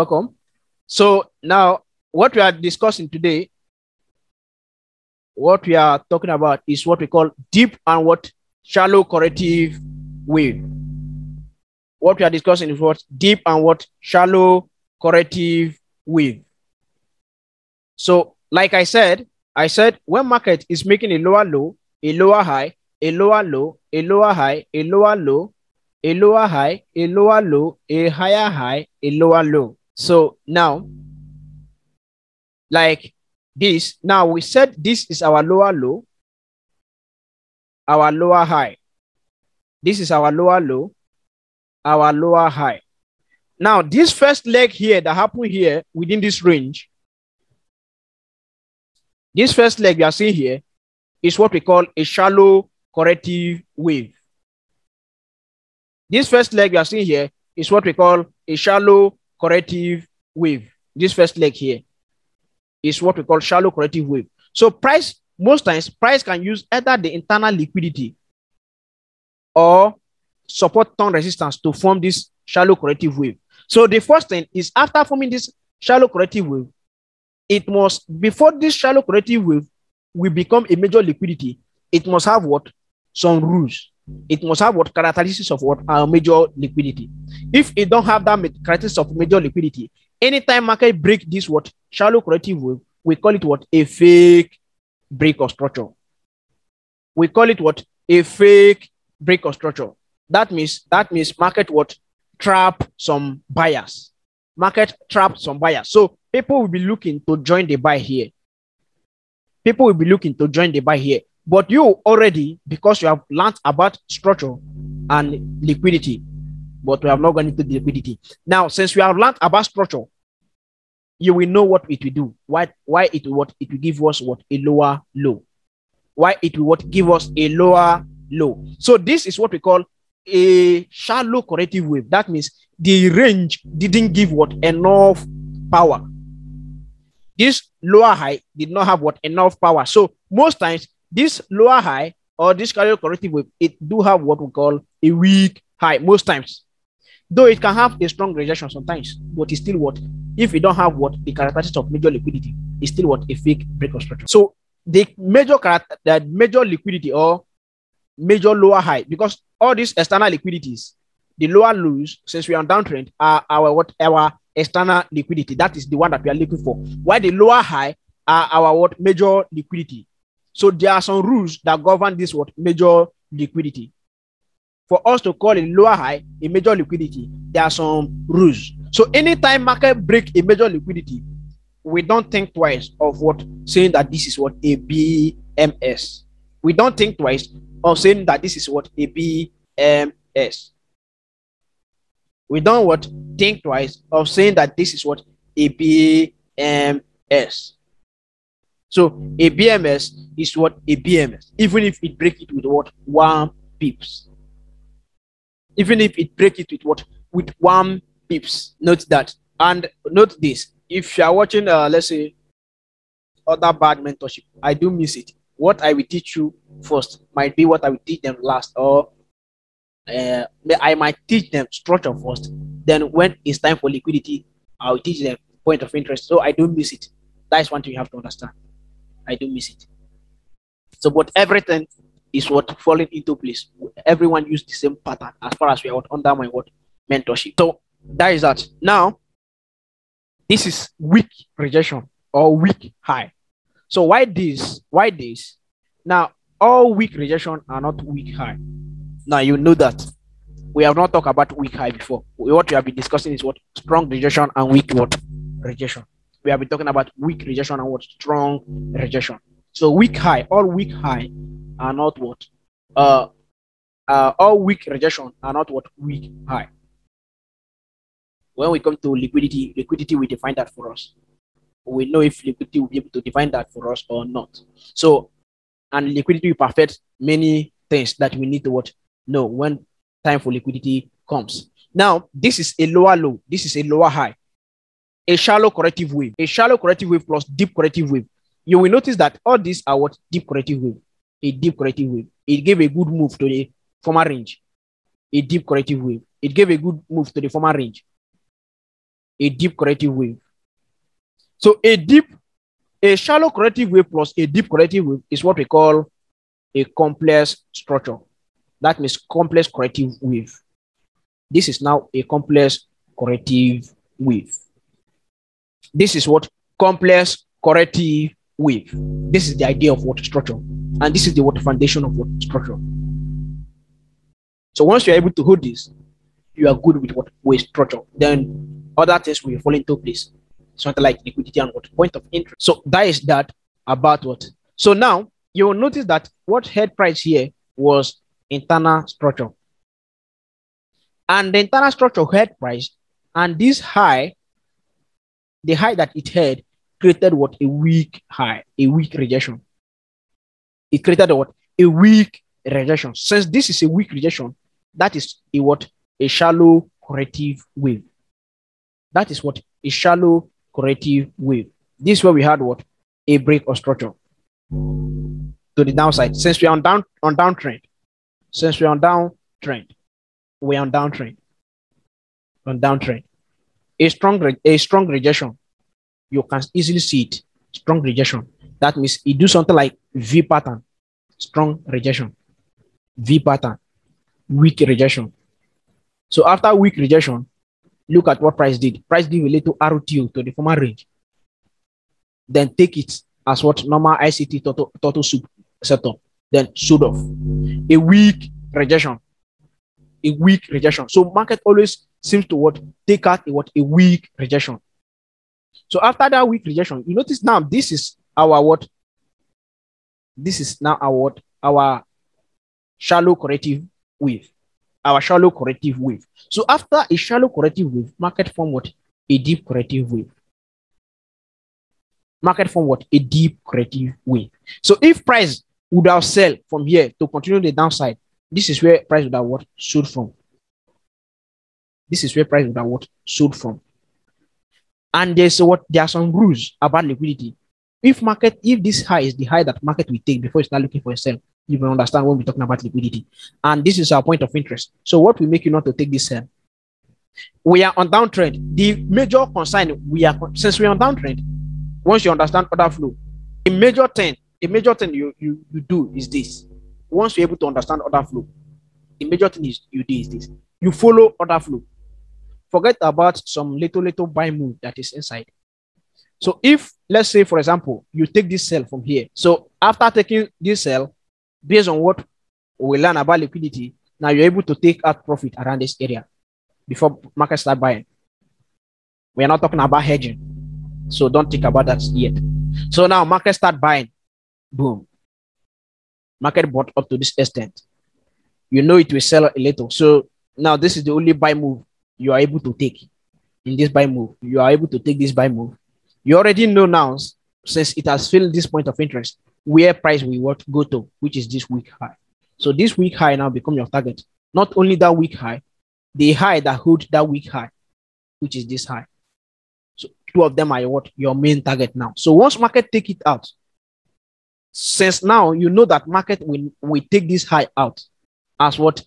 Welcome. So now what we are discussing today, what we are talking about is what we call deep and what shallow corrective wave. What we are discussing is what deep and what shallow corrective wave. So like I said when market is making a lower low, a lower high, a lower low, a lower high, a lower low, a lower high, a lower low, a higher high, a lower low. So now, like this, now we said this is our lower low, our lower high. This is our lower low, our lower high. Now, this first leg here that happened here within this range, this first leg you are seeing here is what we call a shallow corrective wave. This first leg you are seeing here is what we call a shallow corrective wave. This first leg here is what we call shallow corrective wave. So most times price can use either the internal liquidity or support turn resistance to form this shallow corrective wave. So the first thing is, after forming this shallow corrective wave, it must, before this shallow corrective wave will become a major liquidity, it must have what? Some rules. It must have what? Characteristics of what? Our major liquidity. If it don't have that characteristics of major liquidity, anytime market break this what? Shallow corrective wave, we call it what? A fake break of structure. We call it what? A fake break of structure. That means market what? Trap some buyers. Market trap some buyers. So people will be looking to join the buy here. People will be looking to join the buy here. But you already, because you have learned about structure and liquidity, but we have not gone into the liquidity. Now, since we have learned about structure, you will know what it will do. Why it will what? It will give us what? A lower low. Why it will what? Give us a lower low. So this is what we call a shallow corrective wave. That means the range didn't give what? Enough power. This lower high did not have what? Enough power. So most times this lower high or this shallow corrective wave, it do have what we call a weak high most times. Though it can have a strong rejection sometimes, but it's still what? If you don't have what? The characteristics of major liquidity, it's still what? A fake break of structure. So the major liquidity or major lower high, because all these external liquidities, the lower lows, since we are on downtrend, are our external liquidity. That is the one that we are looking for. While the lower high are our what? Major liquidity. So there are some rules that govern this what? Major liquidity. For us to call a lower high a major liquidity, there are some rules. So anytime market break a major liquidity, we don't think twice of what? Saying that this is what? A BMS. We don't think twice of saying that this is what? A BMS. We don't what? Think twice of saying that this is what? A BMS. So a BMS is what? A BMS. Even if it break it with what? 1 pips. Even if it break it with what? With 1 pips. Note that. And note this. If you are watching, let's say, other bad mentorship, I do miss it. What I will teach you first might be what I will teach them last, or I might teach them structure first. Then when it's time for liquidity, I will teach them point of interest. So I don't miss it. That is one thing you have to understand. I don't miss it. So, but everything is what? Falling into place. Everyone use the same pattern as far as we are under my what? Mentorship. So that is that. Now, this is weak rejection or weak high. So why this? Why this? Now, all weak rejection are not weak high. Now you know that. We have not talked about weak high before. What we have been discussing is what? Strong rejection and weak what? Rejection. We have been talking about weak rejection and what? Strong rejection. So weak high, all weak high are not what? All weak rejection are not what? Weak high. When we come to liquidity, liquidity will define that for us. We know if liquidity will be able to define that for us or not. So, and liquidity will perfect many things that we need to what? Know when time for liquidity comes. Now, this is a lower low. This is a lower high. A shallow corrective wave. A shallow corrective wave plus deep corrective wave. You will notice that all these are what? Deep corrective wave. A deep corrective wave. It gave a good move to the former range. A deep corrective wave. It gave a good move to the former range. a deep corrective wave. So a shallow corrective wave plus a deep corrective wave is what we call a complex structure. That means complex corrective wave. This is now a complex corrective wave. This is what complex corrective wave. This is the idea of what structure, and this is the what foundation of what structure. So once you're able to hold this, you are good with what wave structure. Then other things will fall into place. Something like liquidity and what point of interest. So that is that about what. So now you will notice that what held price here was internal structure. And the internal structure held price, and this high, the high that it had, created what? A weak high, a weak rejection. It created what? A weak rejection. Since this is a weak rejection, that is a what? A shallow corrective wave. That is what? A shallow corrective wave. This is where we had what? A break of structure to the downside. Since we are on downtrend, since we are on downtrend, we are on downtrend. On downtrend. A strong rejection. You can easily see it. Strong rejection. That means it do something like V pattern. Strong rejection. V pattern. Weak rejection. So after weak rejection, look at what price did. Price did relate to RTO to the former range. Then take it as what normal ICT total soup setup. Then sold off. A weak rejection. A weak rejection. So market always seems to what? Take out a weak rejection. So after that weak rejection, you notice now this is our what? This is now our what? Our shallow corrective wave. Our shallow corrective wave. So after a shallow corrective wave, market form what? A deep corrective wave. Market form what? A deep corrective wave. So if price would have sell from here to continue the downside, this is where price would have what? Sold from. This is where price would have what? Sold from. And there's what? There are some rules about liquidity. If this high is the high that market will take before you start looking for a sell, you will understand when we're talking about liquidity. And this is our point of interest. So what will make you not to take this sell? We are on downtrend. The major concern since we are on downtrend, once you understand order flow, the major thing you do is this. Once you're able to understand order flow, the major thing you do is this. You follow order flow. Forget about some little buy move that is inside. So if, let's say, for example, you take this sell from here. So after taking this sell, based on what we learn about liquidity, now you're able to take out profit around this area before market start buying. We are not talking about hedging. So don't think about that yet. So now market start buying. Boom. Market bought up to this extent. You know it will sell a little. So now this is the only buy move you are able to take. In this buy move, you are able to take this buy move. You already know now, since it has filled this point of interest, where price will what go to, which is this weak high. So this weak high now become your target. Not only that weak high, the high that holds that weak high, which is this high. So two of them are what? Your main target now. So once market take it out, since now you know that market will take this high out as what?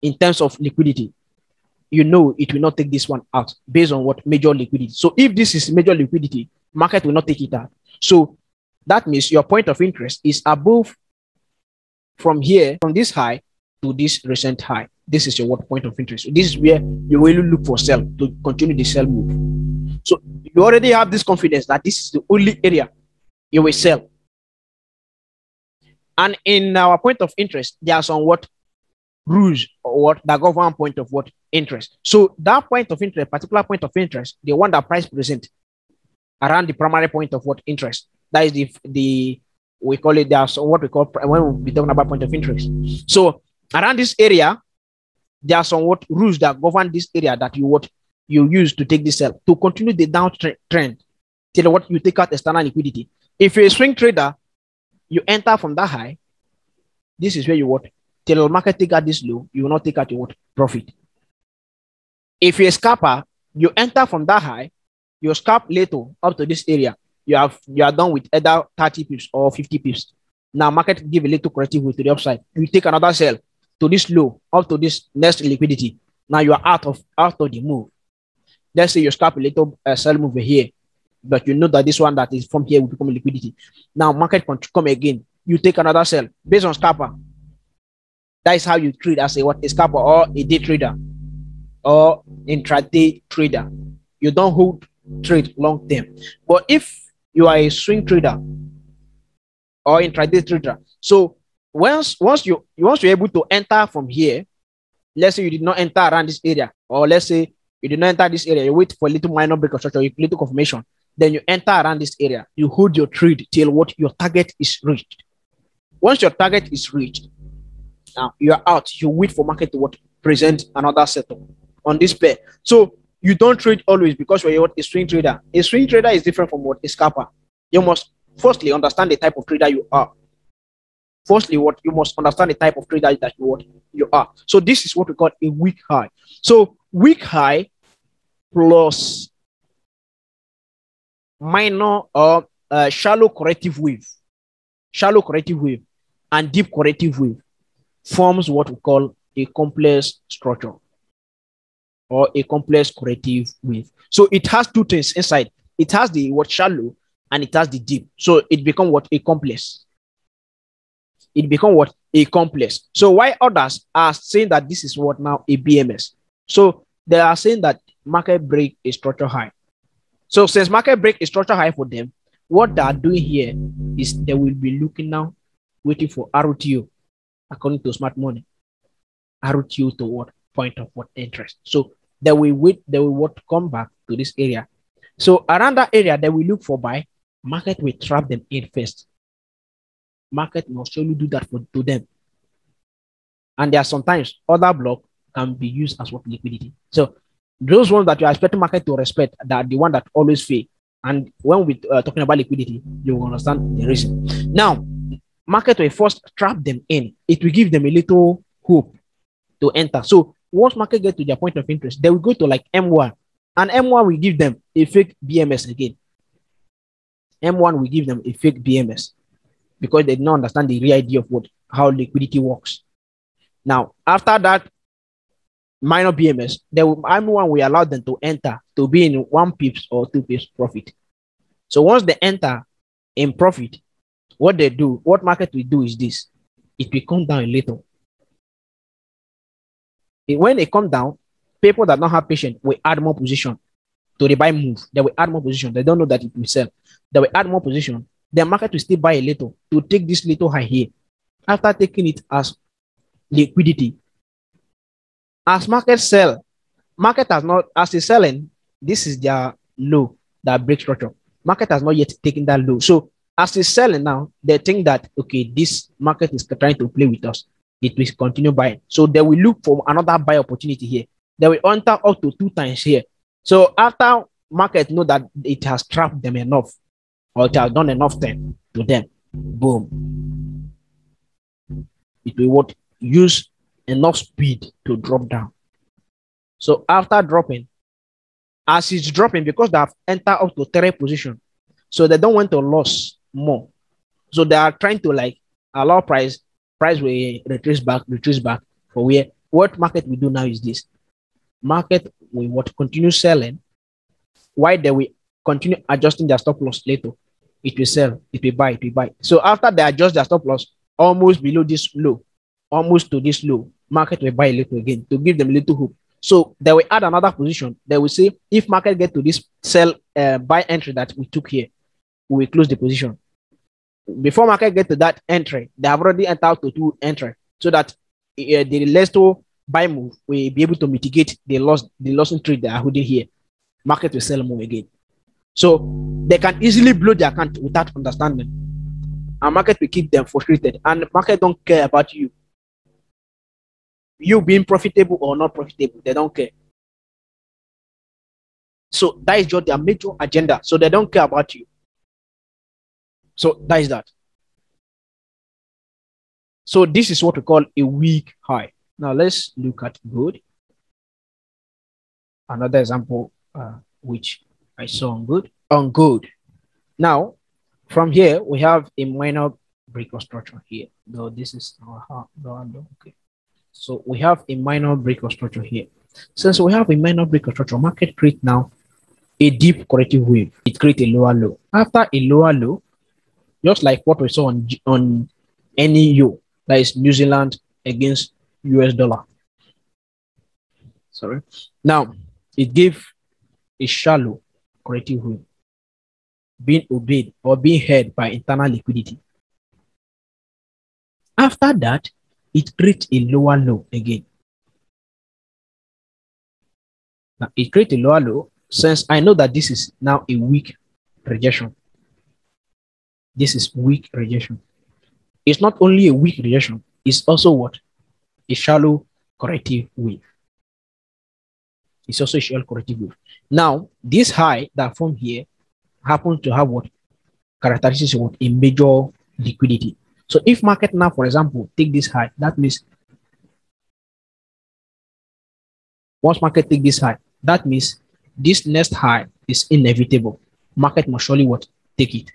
In terms of liquidity, you know it will not take this one out based on what? Major liquidity. So if this is major liquidity, market will not take it out. So that means your point of interest is above from here, from this high to this recent high. This is your what? Point of interest. So this is where you will look for sell to continue the sell move. So you already have this confidence that this is the only area you will sell. And in our point of interest, there are some what? Rules or what that govern point of what? Interest. So that point of interest, particular point of interest, the one that price present around the primary point of what? Interest. That is the we call it, there's what we call when we talking about point of interest. So around this area, there are some what rules that govern this area that you use to take this sell to continue the downtrend till what you take out external liquidity. If you're a swing trader, you enter from that high. This is where you what? Till the market take out this low, you will not take out your what? Profit. If you're a scalper, you enter from that high, you scalp later up to this area. You are done with either 30 pips or 50 pips. Now market give a little corrective way to the upside. You take another sell to this low up to this next liquidity. Now you are out of the move. Let's say you scalp a little sell move here, but you know that this one that is from here will become liquidity. Now market can come again. You take another sell based on scalper. That is how you trade as a scalper or a day trader or intraday trader. You don't hold trade long term. But if you are a swing trader or intraday trader, so once you're able to enter from here, let's say you did not enter around this area, or let's say you did not enter this area, you wait for a little minor break of structure, little confirmation, then you enter around this area, you hold your trade till what your target is reached. Once your target is reached, now you are out. You wait for market to what present another setup on this pair. So you don't trade always because you're a swing trader. A swing trader is different from what a scalper. You must firstly understand the type of trader you are. Firstly, what you must understand the type of trader that you are. So this is what we call a weak high. So weak high plus minor or shallow corrective wave, and deep corrective wave forms what we call a complex structure or a complex corrective wave. So it has two things inside. It has the what shallow and it has the deep. So it becomes what a complex. It becomes what a complex. So why others are saying that this is what now a BMS. So they are saying that market break a structure high. So since market break a structure high for them, what they are doing here is they will be looking now, waiting for ROTO, according to smart money. ROTO to what point of what interest. So they will wait, they will what come back to this area. So around that area, they will look for buy. Market will trap them in first. Market will surely do that to them. And there are sometimes other block can be used as what liquidity. So those ones that you are expecting market to respect, that are the one that always fail. And when we talking about liquidity, you will understand the reason. Now, market will first trap them in. It will give them a little hope to enter. So once market get to their point of interest, they will go to like M1. And M1 will give them a fake BMS again. M1 will give them a fake BMS because they don't understand the real idea of how liquidity works. Now, after that minor BMS, M1 will allow them to enter to be in 1 pips or 2 pips profit. So once they enter in profit, what market will do is this. It will come down a little. When it comes down, people that don't have patience will add more position to the buy move. They will add more position. They don't know that it will sell. They will add more position. The market will still buy a little to take this little high here. After taking it as liquidity, as market sell, market has not, as it's selling, this is their low that break structure. Market has not yet taken that low. So as it's selling now, they think that, okay, this market is trying to play with us. It will continue buying. So they will look for another buy opportunity here. They will enter up to 2 times here. So after market know that it has trapped them enough, or it has done enough time to them, boom, it will use enough speed to drop down. So after dropping, as it's dropping, because they have entered up to 3 position, so they don't want to lose more. So they are trying to like allow price will retrace back for where what market will do now is this. Market will continue selling. Why they will continue adjusting their stop loss later. It will sell, it will buy. So after they adjust their stop loss almost below this low, almost to this low, market will buy a little again to give them a little hope. So they will add another position. They will say, if market get to this sell buy entry that we took here, we will close the position. Before market get to that entry, they have already entered to 2 entry, so that the last buy move will be able to mitigate the loss in trade they are holding here. Market will sell more again. So they can easily blow their account without understanding. And market will keep them frustrated. And market don't care about you. You being profitable or not profitable, they don't care. So that is just their major agenda. So they don't care about you. So that is that. So this is what we call a weak high. Now let's look at gold. Another example which I saw on gold. Now from here we have a minor break of structure here. Though this is okay. So we have a minor break of structure here. Since we have a minor break of structure, market create now a deep corrective wave. It creates a lower low. After a lower low, just like what we saw on NEU, that is New Zealand against US dollar. Sorry. Now, it gave a shallow corrective wave being obeyed or being held by internal liquidity. After that, it creates a lower low again. Now, it creates a lower low since I know that this is now a weak rejection. This is weak rejection. It's not only a weak rejection, it's also what? A shallow corrective wave. It's also a shallow corrective wave. Now, this high that formed here happens to have what? Characteristics of what? A major liquidity. So if market now, for example, take this high, that means once market take this high, that means this next high is inevitable. Market must surely what? Take it.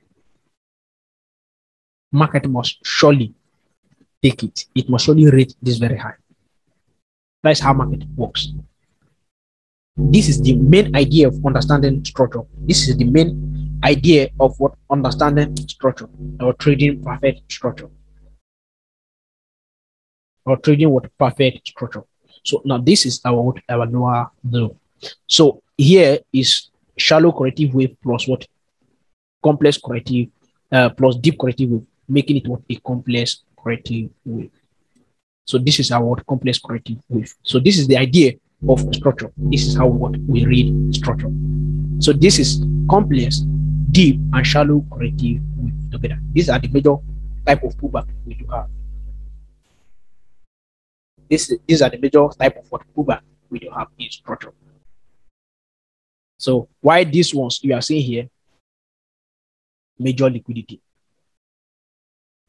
Market must surely take it. It must surely rate this very high. That's how market works. This is the main idea of understanding structure. This is the main idea of what understanding structure or trading perfect structure. Or trading what perfect structure. So now this is our lower low. So here is shallow corrective wave plus what? Complex corrective plus deep corrective wave, making it what? A complex corrective wave. So this is our complex corrective wave. So this is the idea of structure. This is how we read structure. So this is complex, deep, and shallow corrective wave together. These are the major type of pullback we do have. These are the major type of what pullback we do have in structure. So why these ones you are seeing here? Major liquidity.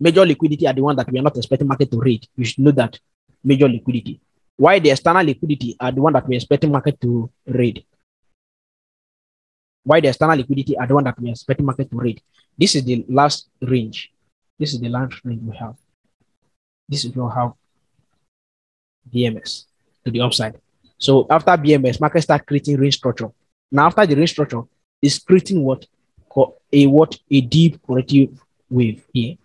Major liquidity are the one that we are not expecting market to read. You should know that. Major liquidity. Why the external liquidity are the one that we are expecting market to read. Why the external liquidity are the one that we are expecting market to read. This is the last range. This is the last range we have. This is we have BMS to the upside. So after BMS, market start creating range structure. Now after the range structure, is creating what? A deep corrective wave here.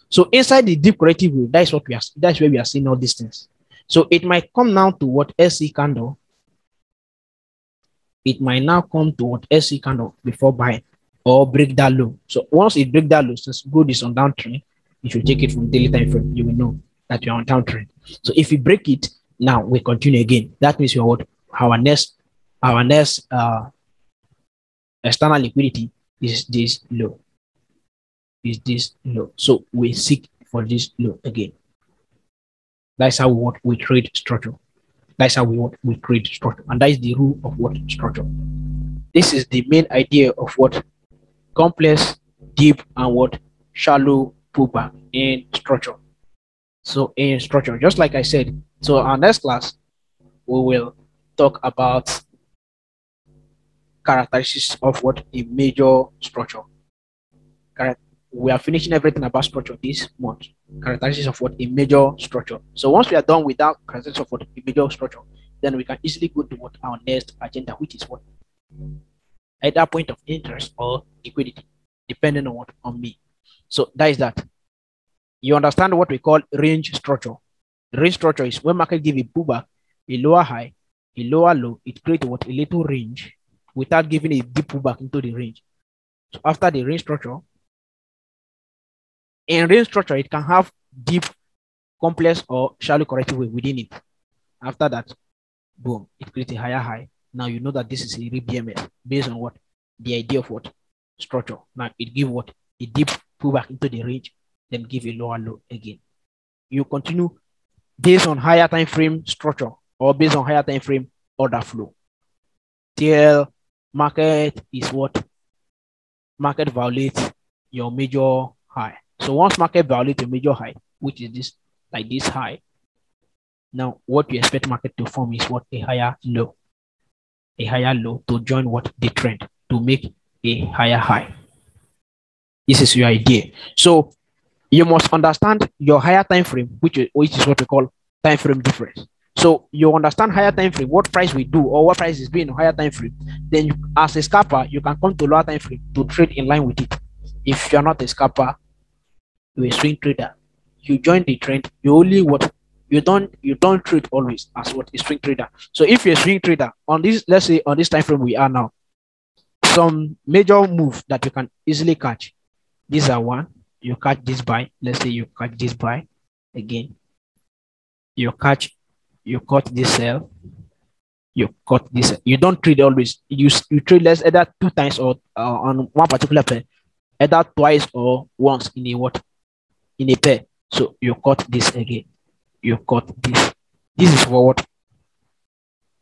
So inside the deep corrective wave, that's where we are seeing all these things. So it might come now to what? SC candle. It might now come to what? SC candle before buying or break that low. So once it break that low, since gold is on downtrend, if you take it from daily time frame, you will know that you're on downtrend. So if we break it, now we continue again. That means we what? Our next external liquidity is this low. Is this low. So we seek for this low again. That's how we trade structure. That's how we trade structure. And that is the rule of what structure. This is the main idea of what complex, deep, and what shallow pullback in structure. So in structure, just like I said, so our next class, we will talk about characteristics of what a major structure. We are finishing everything about structure this month. Characteristics of what a major structure. So once we are done with that characteristics of what a major structure, then we can easily go to what our next agenda, which is what either point of interest or liquidity, depending on what on me. So that is that. You understand what we call range structure. The range structure is when market give a pullback, a lower high, a lower low, it creates what a little range without giving a deep pullback into the range. So after the range structure, in range structure, it can have deep, complex, or shallow corrective wave within it. After that, boom, it creates a higher high. Now you know that this is a BMS based on what? The idea of what? Structure. Now it give what? A deep pullback into the range, then give a lower low again. You continue based on higher time frame structure or based on higher time frame order flow till market is what? Market violates your major high. So once market violates a major high, which is this, like this high, now what you expect market to form is what? A higher low. A higher low to join what? The trend to make a higher high. This is your idea. So you must understand your higher time frame, which is what we call time frame difference. So you understand higher time frame, what price we do or what price is being in higher time frame. Then you, as a scalper, you can come to lower time frame to trade in line with it. If you're not a scalper, you're a swing trader. You join the trend. You only what you don't trade always as what a swing trader. So if you're a swing trader on this, let's say on this time frame we are now, some major move that you can easily catch. These are one. You catch this buy. Let's say you catch this buy again. You caught this sell. You caught this. You don't trade always. You trade less either 2 times or on one particular pair, either twice or once in a what in a pair. So you caught this again. You caught this. This is for what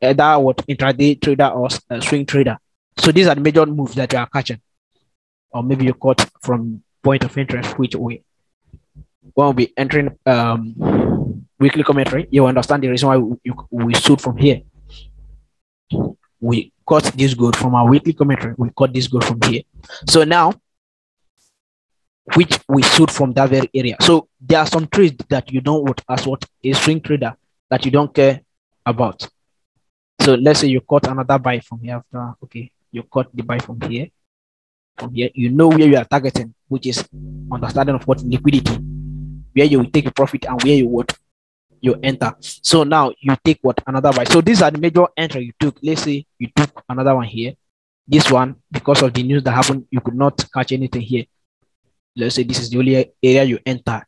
either what intraday trader or swing trader. So these are the major moves that you are catching, or maybe you caught from point of interest. Which way? When we'll be entering weekly commentary, you understand the reason why we stood from here. We got this good from our weekly commentary. We got this good from here. So now, which we stood from that very area. So there are some trades that you don't want as what a swing trader that you don't care about. So let's say you caught another buy from here after. Okay, you caught the buy from here. From here, you know where you are targeting, which is understanding of what liquidity, where you will take a profit and where you what you enter. So now you take what another buy. So these are the major entry you took. Let's say you took another one here. This one, because of the news that happened, you could not catch anything here. Let's say this is the only area you entered.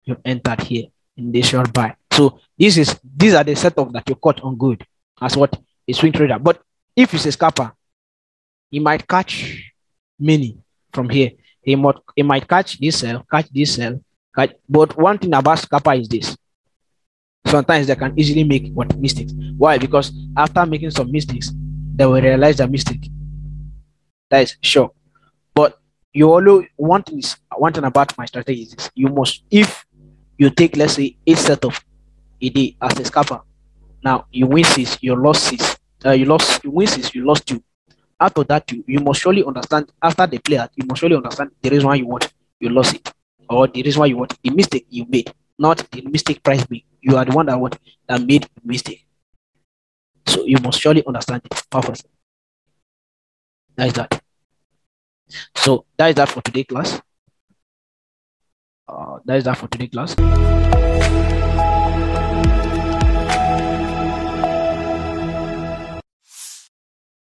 You entered here in this short buy. So these are the setup that you caught on good as what a swing trader. But if it's a scalper, he might catch many from here. He might catch this sell, catch. But one thing about scalper is this: sometimes they can easily make what mistakes. Why? Because after making some mistakes, they will realize the mistake. That is sure. But you always one thing about my strategy is this: you must, if you take, let's say, 8 setup a day as a scalper, now you win 6, you lost 6, you win 6, you lost 2. After that, you must surely understand, after the play out, you must surely understand the reason why you lost it, or the reason why the mistake you made, not the mistake price made. You are the one that made the mistake. So you must surely understand it perfectly. That is that. So that is that for today's class.